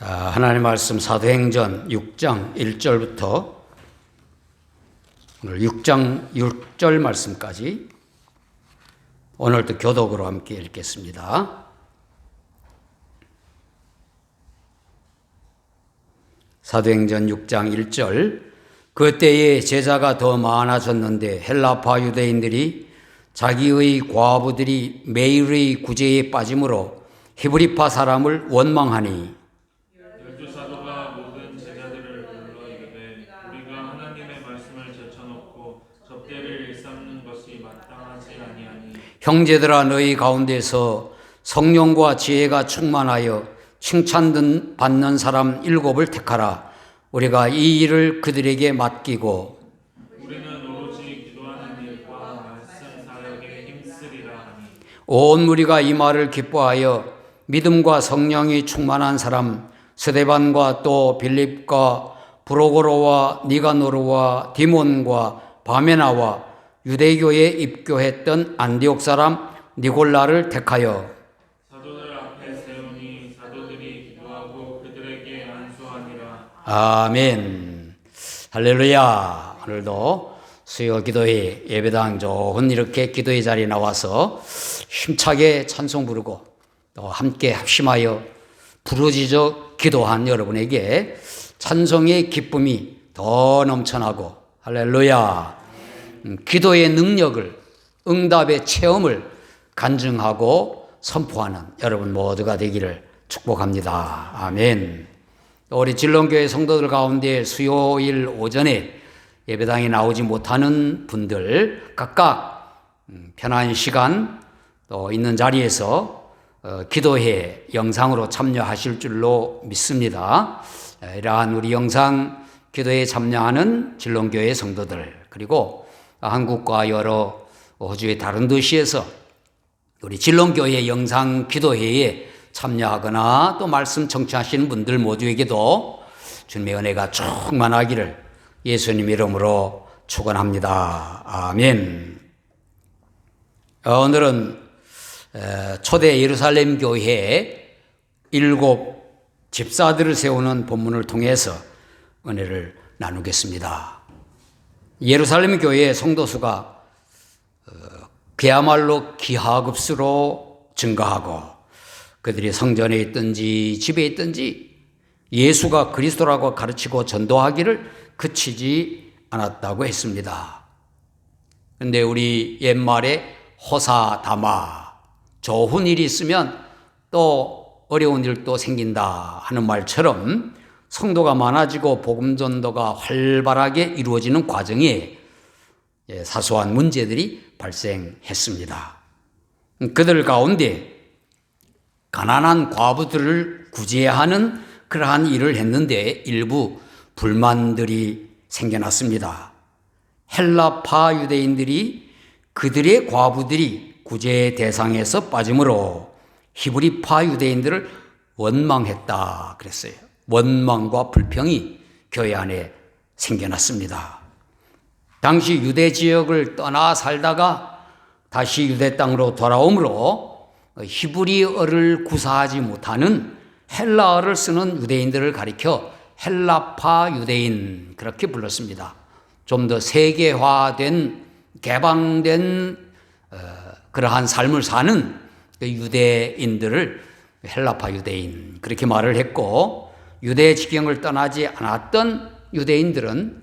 하나님 말씀 사도행전 6장 1절부터 오늘 6장 6절 말씀까지 오늘도 교독으로 함께 읽겠습니다. 사도행전 6장 1절. 그때에 제자가 더 많아졌는데 헬라파 유대인들이 자기의 과부들이 매일의 구제에 빠짐으로 히브리파 사람을 원망하니 열두 사도가 모든 제자들을 불러 이르되 우리가 하나님의 말씀을 제쳐놓고 접대를 일삼는 것이 마땅하지 아니하니 형제들아 너희 가운데서 성령과 지혜가 충만하여 칭찬 받는 사람 7을 택하라. 우리가 이 일을 그들에게 맡기고 우리는 오로지 기도하는 일과 말씀 사역에 힘쓰리라 하니 온 무리가 이 말을 기뻐하여 믿음과 성령이 충만한 사람 스데반과 또 빌립과 브로고로와 니가노르와 디몬과 바메나와 유대교에 입교했던 안디옥 사람 니골라를 택하여 사도들 앞에 세우니 사도들이 기도하고 그들에게 안수하니라. 아멘. 할렐루야. 오늘도 수요 기도회 예배당 좋은 이렇게 기도의 자리에 나와서 힘차게 찬송 부르고 또 함께 합심하여 부르짖어 기도한 여러분에게 찬송의 기쁨이 더 넘쳐나고 할렐루야. 기도의 능력을 응답의 체험을 간증하고 선포하는 여러분 모두가 되기를 축복합니다. 아멘. 우리 진롱교회 성도들 가운데 수요일 오전에 예배당에 나오지 못하는 분들 각각 편한 시간 또 있는 자리에서 기도회 영상으로 참여하실 줄로 믿습니다. 이러한 우리 영상 기도에 참여하는 진롱교회 성도들 그리고 한국과 여러 호주의 다른 도시에서 우리 진롱교회 영상 기도회에 참여하거나 또 말씀 청취하시는 분들 모두에게도 주님의 은혜가 충만하기를 예수님 이름으로 축원합니다. 아멘. 오늘은 초대 예루살렘 교회에 7 집사들을 세우는 본문을 통해서 은혜를 나누겠습니다. 예루살렘 교회의 성도수가 그야말로 기하급수로 증가하고 그들이 성전에 있든지 집에 있든지 예수가 그리스도라고 가르치고 전도하기를 그치지 않았다고 했습니다. 그런데 우리 옛말에 호사다마 좋은 일이 있으면 또 어려운 일도 생긴다 하는 말처럼 성도가 많아지고 복음 전도가 활발하게 이루어지는 과정에 사소한 문제들이 발생했습니다. 그들 가운데 가난한 과부들을 구제하는 그러한 일을 했는데 일부 불만들이 생겨났습니다. 헬라파 유대인들이 그들의 과부들이 구제 대상에서 빠짐으로 히브리파 유대인들을 원망했다 그랬어요. 원망과 불평이 교회 안에 생겨났습니다. 당시 유대 지역을 떠나 살다가 다시 유대 땅으로 돌아오므로 히브리어를 구사하지 못하는 헬라어를 쓰는 유대인들을 가리켜 헬라파 유대인 그렇게 불렀습니다. 좀 더 세계화된 개방된 그러한 삶을 사는 유대인들을 헬라파 유대인 그렇게 말을 했고 유대 지경을 떠나지 않았던 유대인들은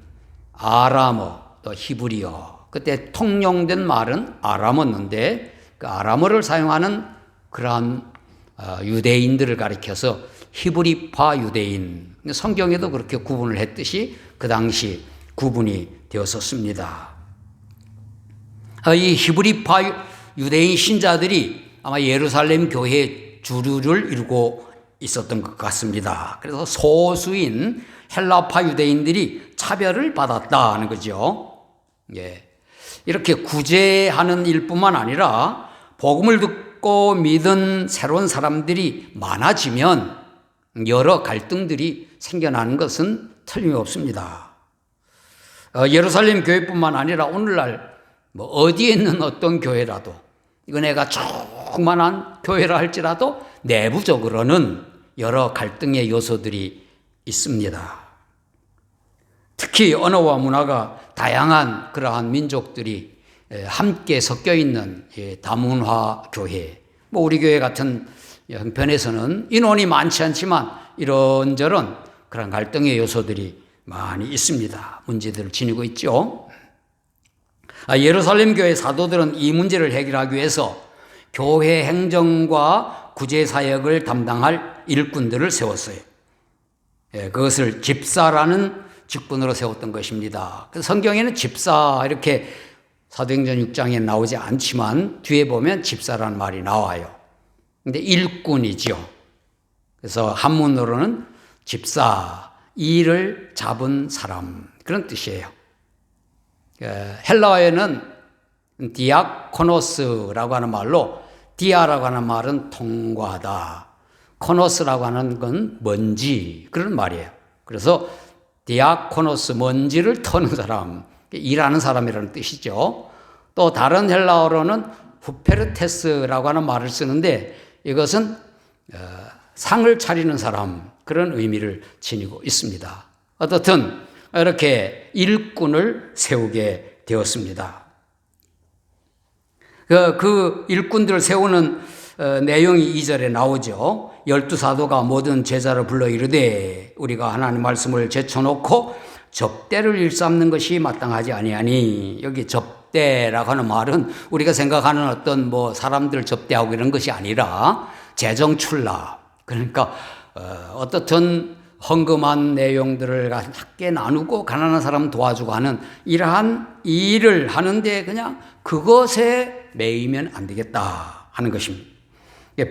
아람어 또 히브리어 그때 통용된 말은 아람어인데 그 아람어를 사용하는 그러한 유대인들을 가리켜서 히브리파 유대인 성경에도 그렇게 구분을 했듯이 그 당시 구분이 되었었습니다. 이 히브리파 유대인 신자들이 아마 예루살렘 교회의 주류를 이루고 있었던 것 같습니다. 그래서 소수인 헬라파 유대인들이 차별을 받았다는 거죠. 이렇게 구제하는 일뿐만 아니라 복음을 듣고 믿은 새로운 사람들이 많아지면 여러 갈등들이 생겨나는 것은 틀림없습니다. 예루살렘 교회뿐만 아니라 오늘날 어디에 있는 어떤 교회라도 이거 내가 조그만한 교회라 할지라도 내부적으로는 여러 갈등의 요소들이 있습니다. 특히 언어와 문화가 다양한 그러한 민족들이 함께 섞여 있는 다문화 교회, 우리 교회 같은 형편에서는 인원이 많지 않지만 이런저런 그런 갈등의 요소들이 많이 있습니다. 문제들을 지니고 있죠. 예루살렘 교회 사도들은 이 문제를 해결하기 위해서 교회 행정과 구제 사역을 담당할 일꾼들을 세웠어요. 그것을 집사라는 직분으로 세웠던 것입니다. 성경에는 집사 이렇게 사도행전 6장에 나오지 않지만 뒤에 보면 집사라는 말이 나와요. 근데 일꾼이죠. 그래서 한문으로는 집사, 일을 잡은 사람, 그런 뜻이에요. 헬라어에는 디아코노스라고 하는 말로, 디아라고 하는 말은 통과하다, 코노스라고 하는 건 먼지, 그런 말이에요. 그래서 디아코노스, 먼지를 터는 사람, 일하는 사람이라는 뜻이죠. 또 다른 헬라어로는 후페르테스라고 하는 말을 쓰는데 이것은 상을 차리는 사람, 그런 의미를 지니고 있습니다. 어떻든 이렇게 일꾼을 세우게 되었습니다. 그 일꾼들을 세우는 내용이 2절에 나오죠. 12사도가 모든 제자를 불러 이르되 우리가 하나님 말씀을 제쳐놓고 접대를 일삼는 것이 마땅하지 아니하니, 여기 접대라고 하는 말은 우리가 생각하는 어떤 사람들 접대하고 이런 것이 아니라 재정출납, 그러니까 어떻든 헌금한 내용들을 함께 나누고 가난한 사람 도와주고 하는 이러한 일을 하는데 그냥 그것에 매이면 안 되겠다 하는 것입니다.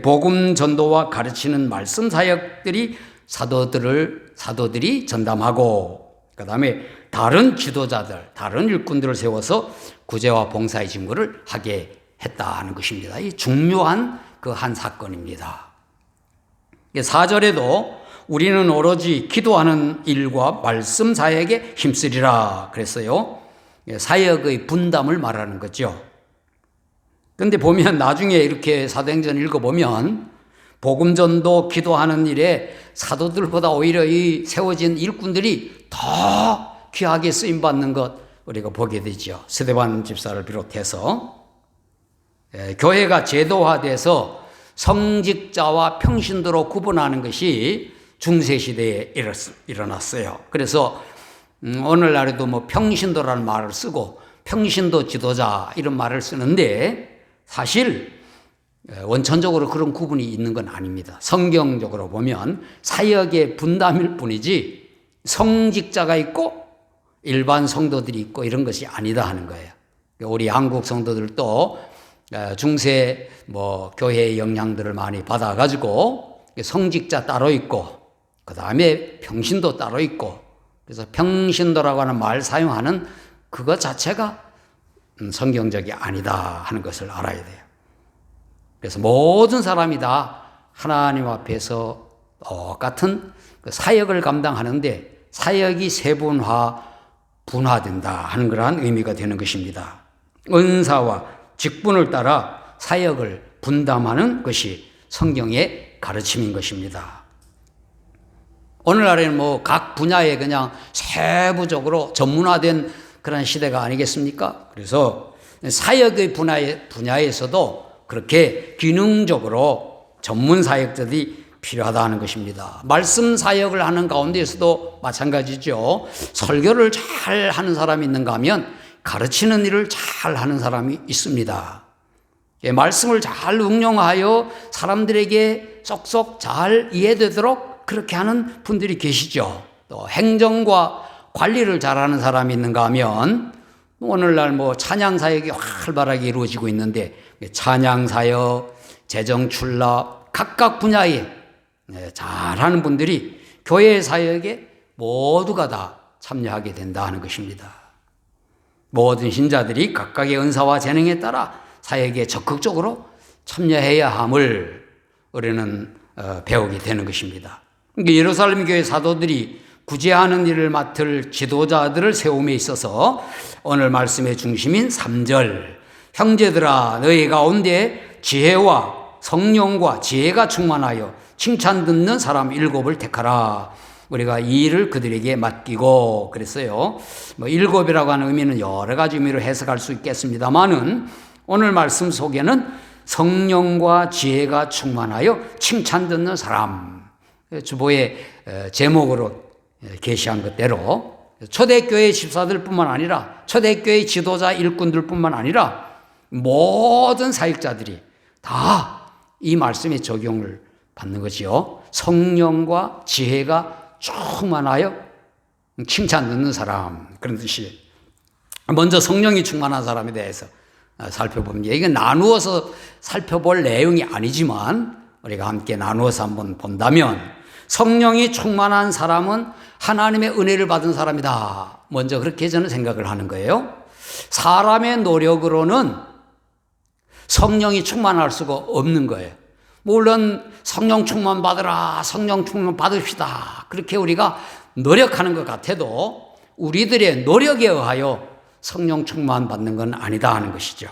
복음 전도와 가르치는 말씀 사역들이 사도들이 전담하고, 그 다음에 다른 지도자들, 다른 일꾼들을 세워서 구제와 봉사의 직무를 하게 했다는 것입니다. 이 중요한 그 한 사건입니다. 4절에도 우리는 오로지 기도하는 일과 말씀 사역에 힘쓰리라 그랬어요. 사역의 분담을 말하는 거죠. 그런데 보면 나중에 이렇게 사도행전 읽어보면 복음전도 기도하는 일에 사도들보다 오히려 이 세워진 일꾼들이 더 귀하게 쓰임받는 것 우리가 보게 되죠. 스데반 집사를 비롯해서. 교회가 제도화돼서 성직자와 평신도로 구분하는 것이 중세시대에 일어났어요. 그래서 오늘날에도 평신도라는 말을 쓰고 평신도 지도자 이런 말을 쓰는데 사실 원천적으로 그런 구분이 있는 건 아닙니다. 성경적으로 보면 사역의 분담일 뿐이지 성직자가 있고 일반 성도들이 있고 이런 것이 아니다 하는 거예요. 우리 한국 성도들도 중세 교회의 영향들을 많이 받아가지고 성직자 따로 있고 그 다음에 평신도 따로 있고, 그래서 평신도라고 하는 말 사용하는 그것 자체가 성경적이 아니다 하는 것을 알아야 돼요. 그래서 모든 사람이 다 하나님 앞에서 똑같은 사역을 감당하는데 사역이 분화된다 하는 그러한 의미가 되는 것입니다. 은사와 직분을 따라 사역을 분담하는 것이 성경의 가르침인 것입니다. 오늘날에는 각 분야에 그냥 세부적으로 전문화된 그런 시대가 아니겠습니까? 그래서 사역의 분야에서도 그렇게 기능적으로 전문 사역자들이 필요하다는 것입니다. 말씀 사역을 하는 가운데에서도 마찬가지죠. 설교를 잘 하는 사람이 있는가 하면 가르치는 일을 잘 하는 사람이 있습니다. 말씀을 잘 응용하여 사람들에게 쏙쏙 잘 이해되도록 그렇게 하는 분들이 계시죠. 또 행정과 관리를 잘하는 사람이 있는가 하면 오늘날 찬양 사역이 활발하게 이루어지고 있는데 찬양 사역, 재정 출납 각각 분야에 잘하는 분들이 교회 사역에 모두가 다 참여하게 된다 하는 것입니다. 모든 신자들이 각각의 은사와 재능에 따라 사역에 적극적으로 참여해야 함을 우리는 배우게 되는 것입니다. 예루살렘 교회 사도들이 구제하는 일을 맡을 지도자들을 세움에 있어서 오늘 말씀의 중심인 3절, 형제들아 너희 가운데 지혜와 성령과 지혜가 충만하여 칭찬 듣는 사람 7을 택하라. 우리가 이 일을 그들에게 맡기고 그랬어요. 뭐 7이라고 하는 의미는 여러 가지 의미로 해석할 수 있겠습니다만은 오늘 말씀 속에는 성령과 지혜가 충만하여 칭찬 듣는 사람, 주보의 제목으로 게시한 것대로 초대교회 집사들뿐만 아니라 초대교회 지도자 일꾼들뿐만 아니라 모든 사역자들이 다 이 말씀에 적용을 받는 거지요. 성령과 지혜가 충만하여 칭찬 듣는 사람, 그런 뜻이. 먼저 성령이 충만한 사람에 대해서 살펴봅니다. 이게 나누어서 살펴볼 내용이 아니지만 우리가 함께 나누어서 한번 본다면 성령이 충만한 사람은 하나님의 은혜를 받은 사람이다. 먼저 그렇게 저는 생각을 하는 거예요. 사람의 노력으로는 성령이 충만할 수가 없는 거예요. 물론 성령 충만 받으라, 성령 충만 받읍시다, 그렇게 우리가 노력하는 것 같아도 우리들의 노력에 의하여 성령 충만 받는 건 아니다 하는 것이죠.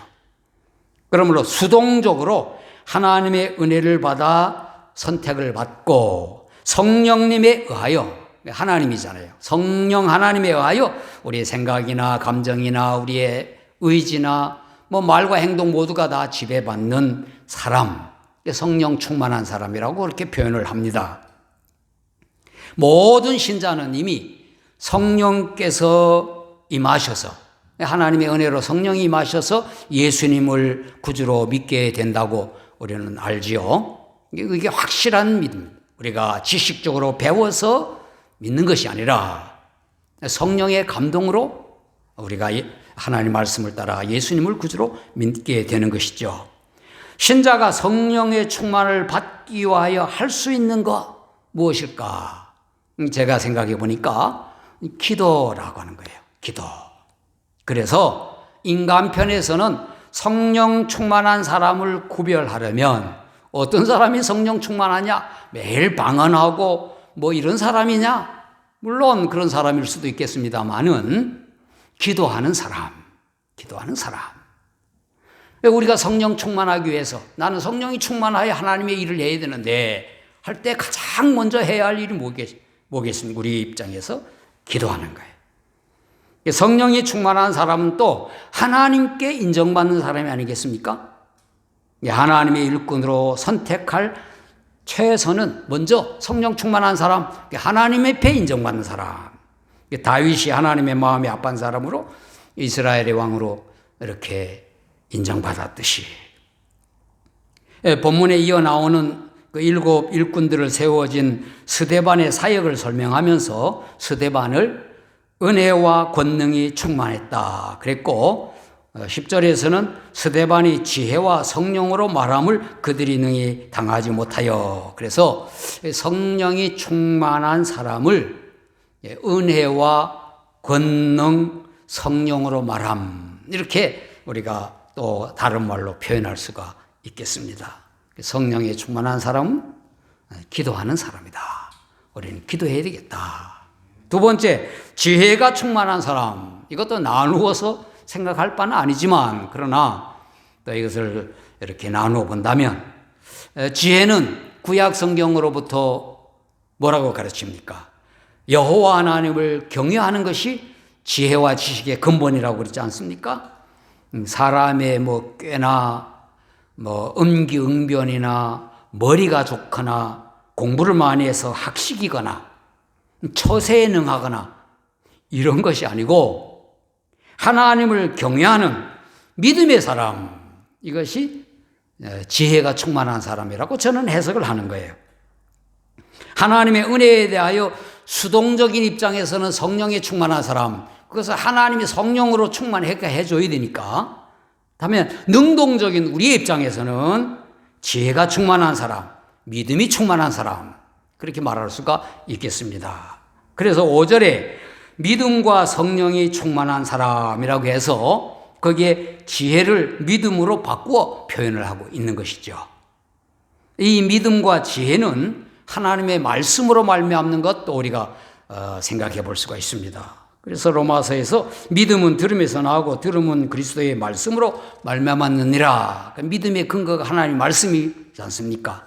그러므로 수동적으로 하나님의 은혜를 받아 선택을 받고 성령님에 의하여, 하나님이잖아요. 성령 하나님에 의하여 우리의 생각이나 감정이나 우리의 의지나 뭐 말과 행동 모두가 다 지배받는 사람, 성령 충만한 사람이라고 그렇게 표현을 합니다. 모든 신자는 이미 성령께서 임하셔서, 하나님의 은혜로 성령이 임하셔서 예수님을 구주로 믿게 된다고 우리는 알지요. 이게 확실한 믿음, 우리가 지식적으로 배워서 믿는 것이 아니라 성령의 감동으로 우리가 하나님 말씀을 따라 예수님을 구주로 믿게 되는 것이죠. 신자가 성령의 충만을 받기 위하여 할 수 있는 것 무엇일까? 제가 생각해 보니까 기도라고 하는 거예요. 기도. 그래서 인간편에서는 성령 충만한 사람을 구별하려면 어떤 사람이 성령 충만하냐? 매일 방언하고 뭐 이런 사람이냐? 물론 그런 사람일 수도 있겠습니다만은 기도하는 사람. 우리가 성령 충만하기 위해서 나는 성령이 충만하여 하나님의 일을 해야 되는데 할 때 가장 먼저 해야 할 일이 뭐겠습니까? 우리 입장에서 기도하는 거예요. 성령이 충만한 사람은 또 하나님께 인정받는 사람이 아니겠습니까? 하나님의 일꾼으로 선택할 최선은 먼저 성령 충만한 사람, 하나님의 배 인정받는 사람. 다윗이 하나님의 마음이 아픈 사람으로 이스라엘의 왕으로 이렇게 인정받았듯이 본문에 이어 나오는 그 7 일꾼들을 세워진 스데반의 사역을 설명하면서 스데반을 은혜와 권능이 충만했다 그랬고 10절에서는 스데반이 지혜와 성령으로 말함을 그들이 능히 당하지 못하여, 그래서 성령이 충만한 사람을 은혜와 권능, 성령으로 말함, 이렇게 우리가 또 다른 말로 표현할 수가 있겠습니다. 성령에 충만한 사람은 기도하는 사람이다. 우리는 기도해야 되겠다. 두 번째, 지혜가 충만한 사람. 이것도 나누어서 생각할 바는 아니지만 그러나 또 이것을 이렇게 나누어 본다면 지혜는 구약 성경으로부터 뭐라고 가르칩니까? 여호와 하나님을 경외하는 것이 지혜와 지식의 근본이라고 그러지 않습니까? 사람의 뭐 꾀나 뭐 음기응변이나 머리가 좋거나 공부를 많이 해서 학식이거나 처세에 능하거나 이런 것이 아니고 하나님을 경외하는 믿음의 사람, 이것이 지혜가 충만한 사람이라고 저는 해석을 하는 거예요. 하나님의 은혜에 대하여 수동적인 입장에서는 성령에 충만한 사람, 그것을 하나님이 성령으로 충만하게 해줘야 되니까. 다음에 능동적인 우리의 입장에서는 지혜가 충만한 사람, 믿음이 충만한 사람, 그렇게 말할 수가 있겠습니다. 그래서 5절에 믿음과 성령이 충만한 사람이라고 해서 거기에 지혜를 믿음으로 바꾸어 표현을 하고 있는 것이죠. 이 믿음과 지혜는 하나님의 말씀으로 말미암는 것도 우리가 생각해 볼 수가 있습니다. 그래서 로마서에서 믿음은 들음에서 나오고 들음은 그리스도의 말씀으로 말미암았느니라. 믿음의 근거가 하나님의 말씀이지 않습니까?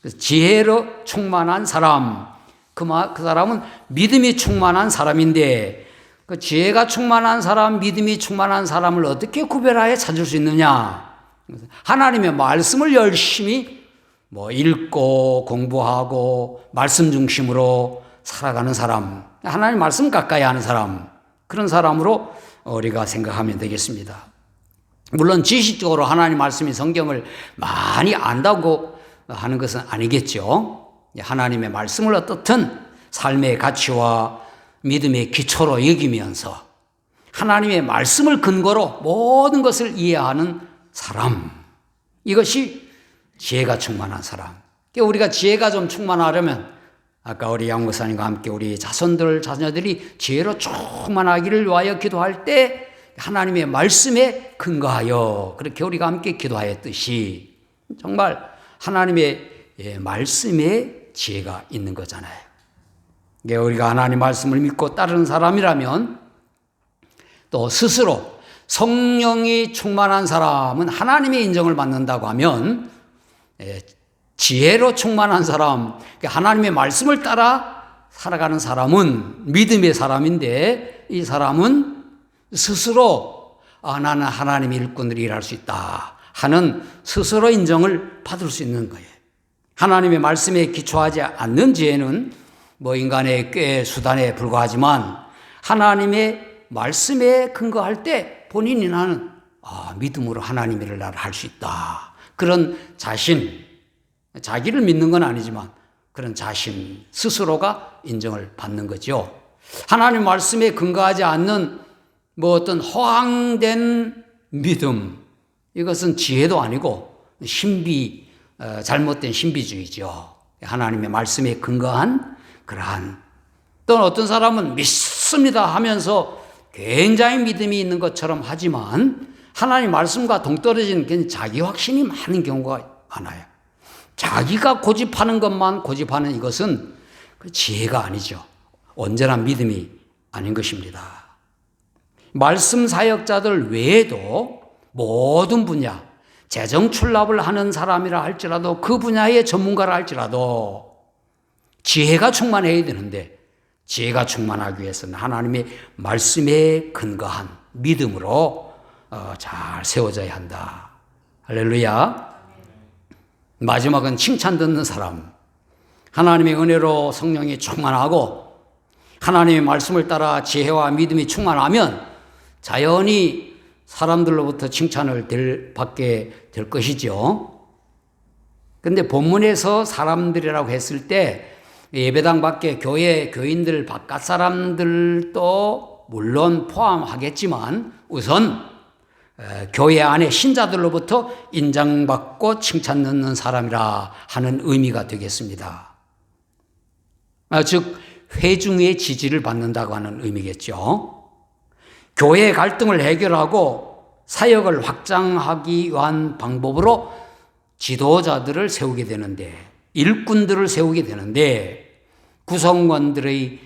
그래서 지혜로 충만한 사람, 그 사람은 믿음이 충만한 사람인데 그 지혜가 충만한 사람, 믿음이 충만한 사람을 어떻게 구별하여 찾을 수 있느냐? 하나님의 말씀을 열심히 읽고 공부하고 말씀 중심으로 살아가는 사람, 하나님 말씀 가까이 하는 사람, 그런 사람으로 우리가 생각하면 되겠습니다. 물론 지식적으로 하나님 말씀이 성경을 많이 안다고 하는 것은 아니겠죠. 하나님의 말씀을 어떻든 삶의 가치와 믿음의 기초로 여기면서 하나님의 말씀을 근거로 모든 것을 이해하는 사람, 이것이 지혜가 충만한 사람. 우리가 지혜가 좀 충만하려면 아까 우리 양 목사님과 함께 우리 자녀들이 지혜로 충만하기를 위하여 기도할 때 하나님의 말씀에 근거하여 그렇게 우리가 함께 기도하였듯이 정말 하나님의 말씀에 지혜가 있는 거잖아요. 우리가 하나님 말씀을 믿고 따르는 사람이라면 또 스스로 성령이 충만한 사람은 하나님의 인정을 받는다고 하면 지혜로 충만한 사람, 하나님의 말씀을 따라 살아가는 사람은 믿음의 사람인데 이 사람은 스스로 나는 하나님의 일꾼으로 일할 수 있다 하는 스스로 인정을 받을 수 있는 거예요. 하나님의 말씀에 기초하지 않는 지혜는 인간의 꾀 수단에 불과하지만 하나님의 말씀에 근거할 때 본인이 나는 믿음으로 하나님의 일을 할 수 있다. 그런 자기를 믿는 건 아니지만 그런 자신 스스로가 인정을 받는 거죠. 하나님 말씀에 근거하지 않는 어떤 허황된 믿음, 이것은 지혜도 아니고 잘못된 신비주의죠. 하나님의 말씀에 근거한 그러한, 또는 어떤 사람은 믿습니다 하면서 굉장히 믿음이 있는 것처럼 하지만 하나님 말씀과 동떨어진 자기 확신이 많은 경우가 많아요. 자기가 고집하는 것만 고집하는 이것은 지혜가 아니죠. 온전한 믿음이 아닌 것입니다. 말씀 사역자들 외에도 모든 분야, 재정출납을 하는 사람이라 할지라도 그 분야의 전문가라 할지라도 지혜가 충만해야 되는데 지혜가 충만하기 위해서는 하나님의 말씀에 근거한 믿음으로 잘 세워져야 한다. 할렐루야. 마지막은 칭찬 듣는 사람. 하나님의 은혜로 성령이 충만하고 하나님의 말씀을 따라 지혜와 믿음이 충만하면 자연히 사람들로부터 칭찬을 받게 될 것이죠. 그런데 본문에서 사람들이라고 했을 때 예배당 밖에 교인들 바깥 사람들도 물론 포함하겠지만 우선 교회 안에 신자들로부터 인정받고 칭찬 듣는 사람이라 하는 의미가 되겠습니다. 즉 회중의 지지를 받는다고 하는 의미겠죠. 교회의 갈등을 해결하고 사역을 확장하기 위한 방법으로 지도자들을 세우게 되는데, 일꾼들을 세우게 되는데 구성원들의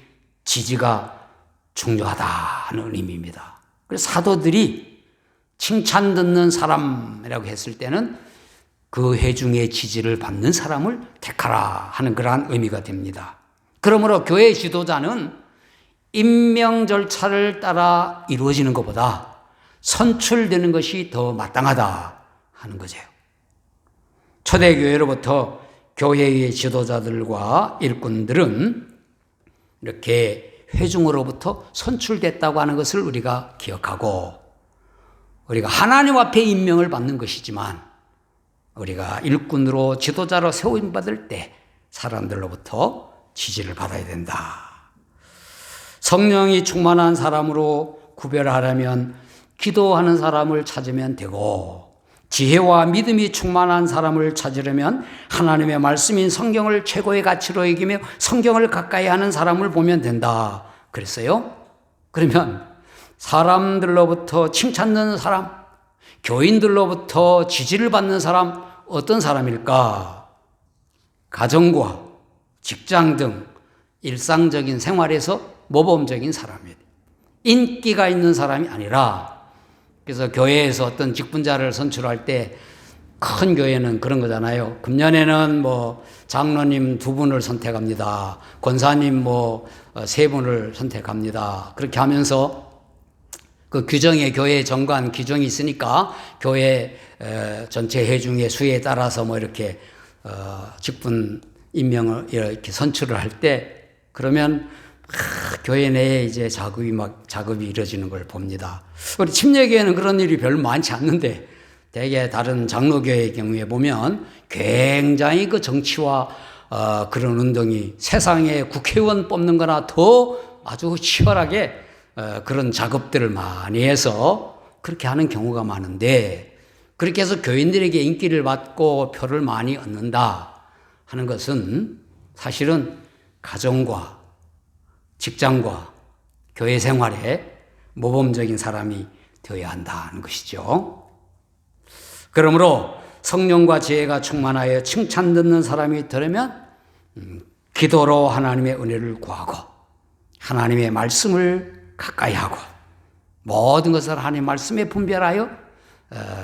지지가 중요하다는 의미입니다. 그래서 사도들이 칭찬 듣는 사람이라고 했을 때는 그 회중의 지지를 받는 사람을 택하라 하는 그러한 의미가 됩니다. 그러므로 교회 지도자는 임명 절차를 따라 이루어지는 것보다 선출되는 것이 더 마땅하다 하는 거죠. 초대교회로부터 교회의 지도자들과 일꾼들은 이렇게 회중으로부터 선출됐다고 하는 것을 우리가 기억하고, 우리가 하나님 앞에 임명을 받는 것이지만 우리가 일꾼으로 지도자로 세움받을 때 사람들로부터 지지를 받아야 된다. 성령이 충만한 사람으로 구별하려면 기도하는 사람을 찾으면 되고, 지혜와 믿음이 충만한 사람을 찾으려면 하나님의 말씀인 성경을 최고의 가치로 여기며 성경을 가까이 하는 사람을 보면 된다 그랬어요. 그러면 사람들로부터 칭찬 듣는 사람, 교인들로부터 지지를 받는 사람, 어떤 사람일까? 가정과 직장 등 일상적인 생활에서 모범적인 사람이에요. 인기가 있는 사람이 아니라, 그래서 교회에서 어떤 직분자를 선출할 때 큰 교회는 그런 거잖아요. 금년에는 뭐 장로님 2분을 선택합니다. 권사님 뭐 3분을 선택합니다. 그렇게 하면서 그 규정에 교회 정관 규정이 있으니까 교회 전체 회중의 수에 따라서 뭐 이렇게 직분 임명을 이렇게 선출을 할 때 그러면 교회 내에 이제 작업이 이루어지는 걸 봅니다. 우리 침례교회는 그런 일이 별로 많지 않는데 대개 다른 장로교회의 경우에 보면 굉장히 그 정치와 그런 운동이 세상에 국회의원 뽑는 거나 더 아주 치열하게 그런 작업들을 많이 해서 그렇게 하는 경우가 많은데 그렇게 해서 교인들에게 인기를 받고 표를 많이 얻는다 하는 것은 사실은 가정과 직장과 교회 생활에 모범적인 사람이 되어야 한다는 것이죠. 그러므로 성령과 지혜가 충만하여 칭찬 듣는 사람이 되려면 기도로 하나님의 은혜를 구하고 하나님의 말씀을 가까이 하고 모든 것을 하나님의 말씀에 분별하여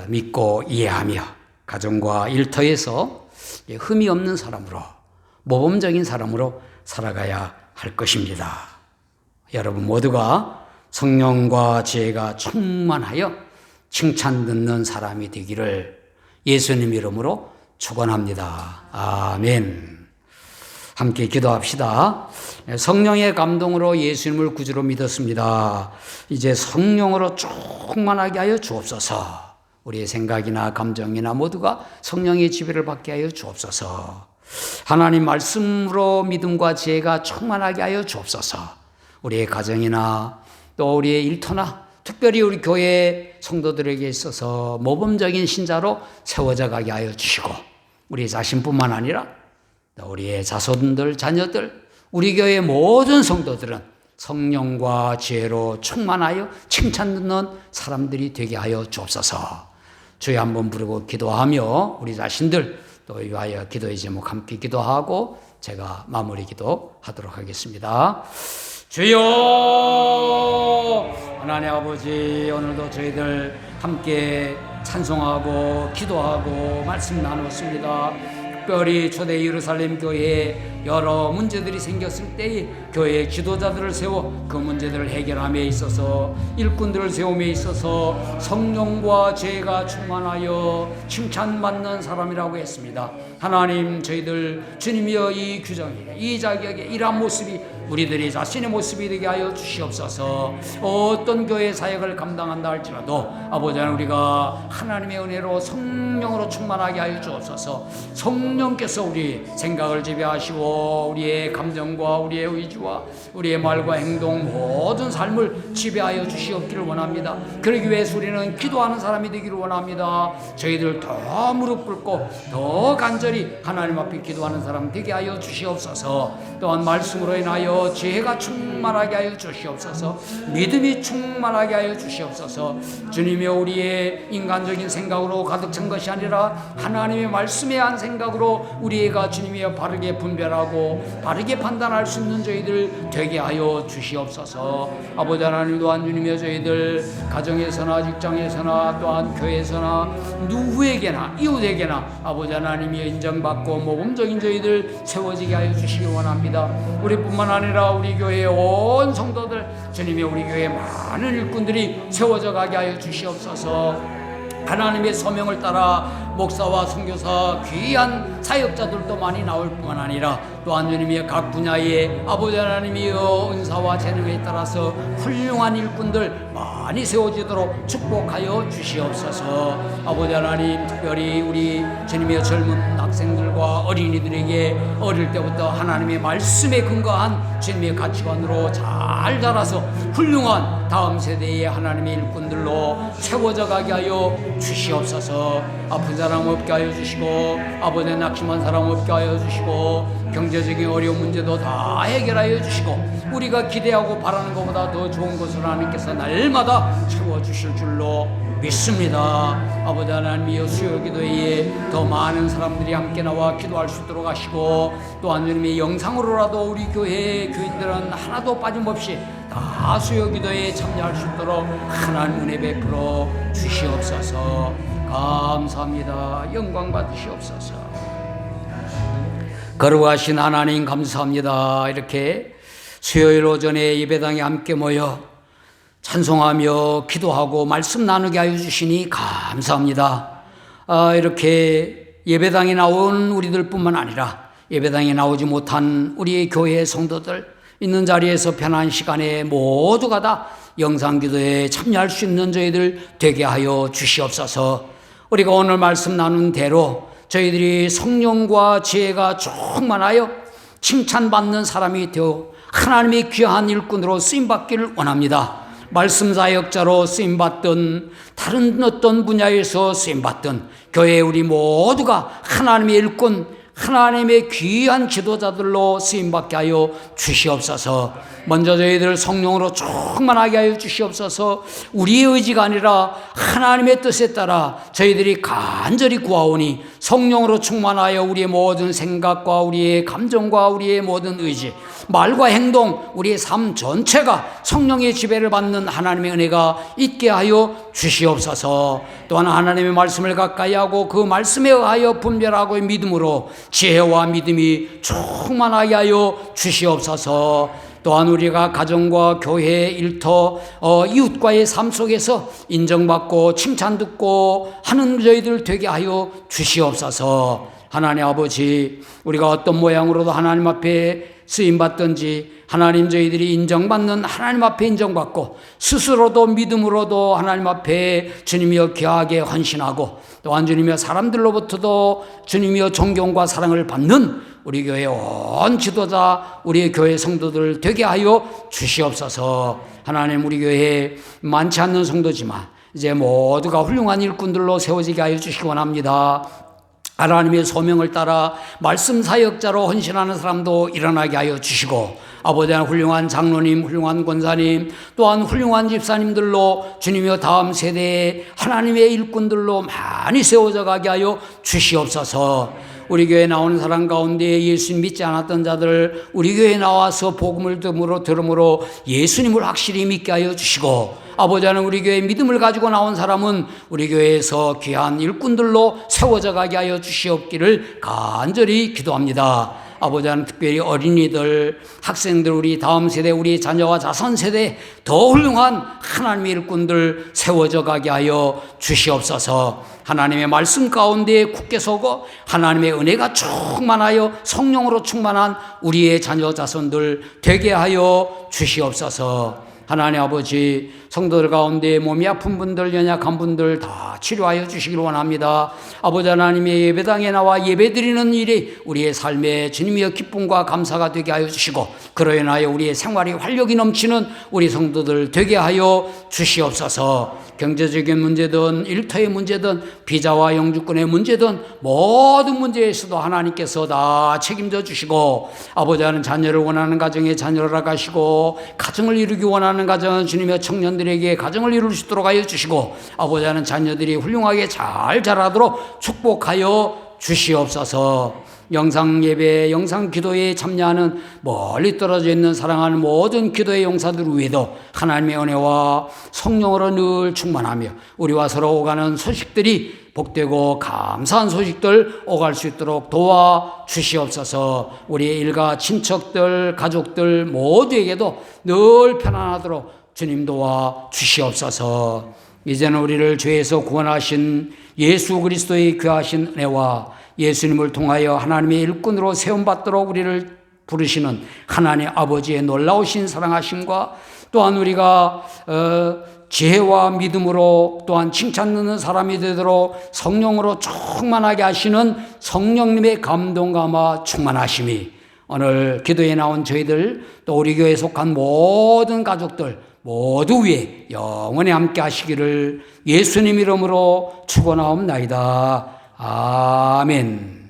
믿고 이해하며 가정과 일터에서 흠이 없는 사람으로 모범적인 사람으로 살아가야 할 것입니다. 여러분 모두가 성령과 지혜가 충만하여 칭찬 듣는 사람이 되기를 예수님 이름으로 축원합니다. 아멘. 함께 기도합시다. 성령의 감동으로 예수님을 구주로 믿었습니다. 이제 성령으로 충만하게 하여 주옵소서. 우리의 생각이나 감정이나 모두가 성령의 지배를 받게 하여 주옵소서. 하나님 말씀으로 믿음과 지혜가 충만하게 하여 주옵소서. 우리의 가정이나 또 우리의 일터나 특별히 우리 교회 성도들에게 있어서 모범적인 신자로 세워져 가게 하여 주시고 우리 자신뿐만 아니라 또 우리의 자손들, 자녀들, 우리 교회의 모든 성도들은 성령과 지혜로 충만하여 칭찬 듣는 사람들이 되게 하여 주옵소서. 주여 한번 부르고 기도하며 우리 자신들 또 위하여 기도의 제목 함께 기도하고 제가 마무리 기도하도록 하겠습니다. 주여 하나님 아버지, 오늘도 저희들 함께 찬송하고 기도하고 말씀 나눴습니다. 특별히 초대 예루살렘 교회에 여러 문제들이 생겼을 때에 교회의 지도자들을 세워 그 문제들을 해결함에 있어서 일꾼들을 세움에 있어서 성령과 지혜가 충만하여 칭찬받는 사람이라고 했습니다. 하나님, 저희들 주님이여 이 규정에 이 자격에 이러한 모습이 우리들이 자신의 모습이 되게 하여 주시옵소서. 어떤 교회 사역을 감당한다 할지라도 아버지 하나님, 우리가 하나님의 은혜로 성령으로 충만하게 하여 주옵소서. 성령께서 우리 생각을 지배하시고 우리의 감정과 우리의 의지와 우리의 말과 행동 모든 삶을 지배하여 주시옵기를 원합니다. 그러기 위해서 우리는 기도하는 사람이 되기를 원합니다. 저희들 더 무릎 꿇고 더 간절히 하나님 앞에 기도하는 사람 되게 하여 주시옵소서. 또한 말씀으로 인하여 지혜가 충만하게 하여 주시옵소서. 믿음이 충만하게 하여 주시옵소서. 주님이 우리의 인간적인 생각으로 가득 찬 것이 아니라 하나님의 말씀에 한 생각으로 우리가 주님이여 바르게 분별하고 바르게 판단할 수 있는 저희들 되게 하여 주시옵소서. 아버지 하나님, 또한 주님이여 저희들 가정에서나 직장에서나 또한 교회에서나 누구에게나 이웃에게나 아버지 하나님이 인정받고 모범적인 저희들 세워지게 하여 주시기 원합니다. 우리뿐만 아니라 우리 교회의 온 성도들, 주님이 우리 교회에 많은 일꾼들이 세워져 가게 하여 주시옵소서. 하나님의 소명을 따라 목사와 선교사 귀한 사역자들도 많이 나올 뿐만 아니라 또한 주님의 각 분야의 아버지 하나님이여 은사와 재능에 따라서 훌륭한 일꾼들 많이 세워지도록 축복하여 주시옵소서. 아버지 하나님, 특별히 우리 주님의 젊은 학생들과 어린이들에게 어릴 때부터 하나님의 말씀에 근거한 주님의 가치관으로 잘 자라서 훌륭한 다음 세대의 하나님의 일꾼들로 세워져 가게 하여 주시옵소서. 아픈 사람 없게 하여 주시고 아버지 낙심한 사람 없게 하여 주시고 경제적인 어려운 문제도 다 해결하여 주시고 우리가 기대하고 바라는 것보다 더 좋은 것을 하나님께서 날마다 채워주실 줄로 믿습니다. 아버지 하나님이여 수요기도회에 더 많은 사람들이 함께 나와 기도할 수 있도록 하시고 또한 주님의 영상으로라도 우리 교회의 교인들은 하나도 빠짐없이 다 수요기도회에 참여할 수 있도록 하나님 은혜 베풀어 주시옵소서. 감사합니다. 영광 받으시옵소서. 거룩하신 하나님 감사합니다. 이렇게 수요일 오전에 예배당에 함께 모여 찬송하며 기도하고 말씀 나누게 하여 주시니 감사합니다. 이렇게 예배당에 나온 우리들뿐만 아니라 예배당에 나오지 못한 우리의 교회 성도들 있는 자리에서 편한 시간에 모두가 다 영상기도에 참여할 수 있는 저희들 되게 하여 주시옵소서. 우리가 오늘 말씀 나눈 대로 저희들이 성령과 지혜가 충만하여 칭찬받는 사람이 되어 하나님의 귀한 일꾼으로 쓰임받기를 원합니다. 말씀 사역자로 쓰임받든 다른 어떤 분야에서 쓰임받든 교회 우리 모두가 하나님의 일꾼, 하나님의 귀한 지도자들로 쓰임받게 하여 주시옵소서. 먼저 저희들 성령으로 충만하게 하여 주시옵소서. 우리의 의지가 아니라 하나님의 뜻에 따라 저희들이 간절히 구하오니 성령으로 충만하여 우리의 모든 생각과 우리의 감정과 우리의 모든 의지, 말과 행동, 우리의 삶 전체가 성령의 지배를 받는 하나님의 은혜가 있게 하여 주시옵소서. 또한 하나님의 말씀을 가까이 하고 그 말씀에 의하여 분별하고 믿음으로 지혜와 믿음이 충만하게 하여 주시옵소서. 또한 우리가 가정과 교회, 일터, 이웃과의 삶 속에서 인정받고 칭찬 듣고 하는 저희들 되게 하여 주시옵소서. 하나님 아버지, 우리가 어떤 모양으로도 하나님 앞에 쓰임받든지 하나님 저희들이 인정받는 하나님 앞에 인정받고 스스로도 믿음으로도 하나님 앞에 주님이여 귀하게 헌신하고 또한 주님이여 사람들로부터도 주님이여 존경과 사랑을 받는 우리 교회 온 지도자 우리의 교회 성도들 되게 하여 주시옵소서. 하나님 우리 교회에 많지 않는 성도지만 이제 모두가 훌륭한 일꾼들로 세워지게 하여 주시기 원합니다. 하나님의 소명을 따라 말씀 사역자로 헌신하는 사람도 일어나게 하여 주시고 아버지 하나님 훌륭한 장로님, 훌륭한 권사님, 또한 훌륭한 집사님들로 주님이여 다음 세대에 하나님의 일꾼들로 많이 세워져 가게 하여 주시옵소서. 우리 교회에 나오는 사람 가운데 예수 믿지 않았던 자들 우리 교회에 나와서 복음을 들음으로 예수님을 확실히 믿게 하여 주시고 아버지 하나님 우리 교회에 믿음을 가지고 나온 사람은 우리 교회에서 귀한 일꾼들로 세워져 가게 하여 주시옵기를 간절히 기도합니다. 아버지 하나님 특별히 어린이들, 학생들, 우리 다음 세대, 우리 자녀와 자손 세대 더 훌륭한 하나님의 일꾼들 세워져 가게 하여 주시옵소서. 하나님의 말씀 가운데 굳게 서고 하나님의 은혜가 충만하여 성령으로 충만한 우리의 자녀 자손들 되게 하여 주시옵소서. 하나님 아버지, 성도들 가운데 몸이 아픈 분들, 연약한 분들 다 치료하여 주시기를 원합니다. 아버지 하나님의 예배당에 나와 예배드리는 일이 우리의 삶에 주님의 기쁨과 감사가 되게 하여 주시고 그로 인하여 우리의 생활이 활력이 넘치는 우리 성도들 되게 하여 주시옵소서. 경제적인 문제든 일터의 문제든 비자와 영주권의 문제든 모든 문제에서도 하나님께서 다 책임져 주시고 아버지 하나님 자녀를 원하는 가정에 자녀를 허락하시고 가정을 이루기 원하는 가정은 주님의 청년들에게 가정을 이룰 수 있도록 하여 주시고 아버지 하나님 자녀들이 훌륭하게 잘 자라도록 축복하여 주시옵소서. 영상 예배, 영상 기도에 참여하는 멀리 떨어져 있는 사랑하는 모든 기도의 용사들 위에도 하나님의 은혜와 성령으로 늘 충만하며 우리와 서로 오가는 소식들이 복되고 감사한 소식들 오갈 수 있도록 도와 주시옵소서. 우리의 일가 친척들, 가족들 모두에게도 늘 편안하도록 주님 도와 주시옵소서. 이제는 우리를 죄에서 구원하신 예수 그리스도의 귀하신 은혜와 예수님을 통하여 하나님의 일꾼으로 세움받도록 우리를 부르시는 하나님 아버지의 놀라우신 사랑하심과 또한 우리가 지혜와 믿음으로 또한 칭찬 듣는 사람이 되도록 성령으로 충만하게 하시는 성령님의 감동감화 충만하심이 오늘 기도에 나온 저희들 또 우리 교회에 속한 모든 가족들 모두 위에 영원히 함께 하시기를 예수님 이름으로 축원하옵나이다. 아멘.